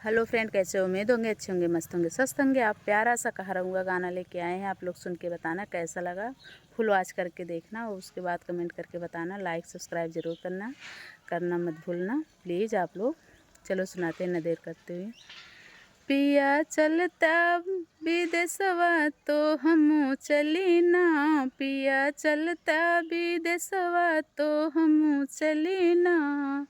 Hello friend, कैसे हो? उम्मीद होंगे अच्छे होंगे, मस्त होंगे, स्वस्थ होंगे। आप प्यारा सा कहा रहूँगा गाना लेके आए हैं। आप लोग सुन के बताना कैसा लगा। फुल वॉच करके देखना और उसके बाद कमेंट करके बताना। लाइक सब्सक्राइब ज़रूर करना मत भूलना प्लीज़ आप लोग। चलो सुनाते हैं न देर करते हुए। पिया चलता विदेशवा तो हमू चली ना, पिया चलता विदेशवा तो हमू चली ना।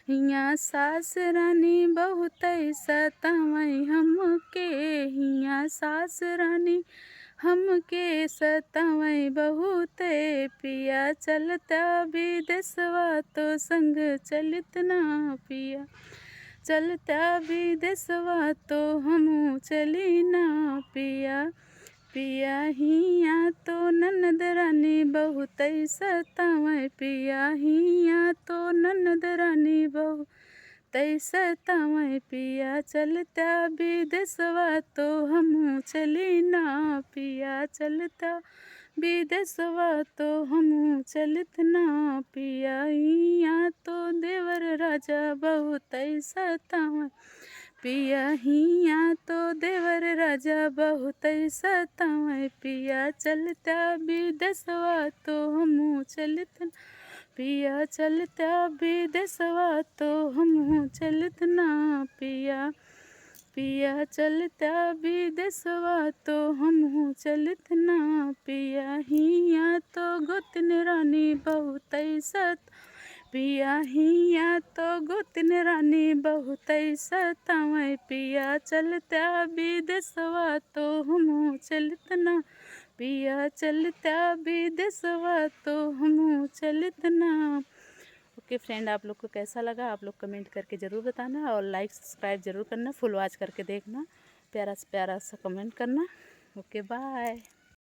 हियाँ सास रानी बहुत सतावई हमके, हियाँ सास रानी हमके सतावई बहुत। पिया चलता विदेशवा तो संग चलित ना, पिया चलता विदेशवा तो हमू चली ना। पिया हियाँ तो ननद रानी बहुत सतावई, पिया हियाँ तो ननद रानी बहुत सतावई। पिया चलता विदेशवा तो हमू चली ना, पिया चलता विदेशवा तो हमू चलित ना। पिया हियाँ तो देवर राजा बहुत सतावई, पिया हियाँ तो देवर राजा बहुत सतावई। पिया चलता विदेशवा तो हमू चलित ना, पिया चलता विदेशवा तो हमू चलित ना। पिया चलता विदेशवा तो हमहू चलित ना। पिया हियाँ तो गोतन रानी बहुत सत, पिया हियाँ तो गोतन रानी बहुत सतावई। पिया चलता विदेशवा तो हमहू चलित ना, पिया चलता विदेशवा तो हमहू चलित ना। ओके फ्रेंड, आप लोग को कैसा लगा आप लोग कमेंट करके ज़रूर बताना और लाइक सब्सक्राइब ज़रूर करना। फुल वॉच करके देखना, प्यारा सा कमेंट करना। Okay bye.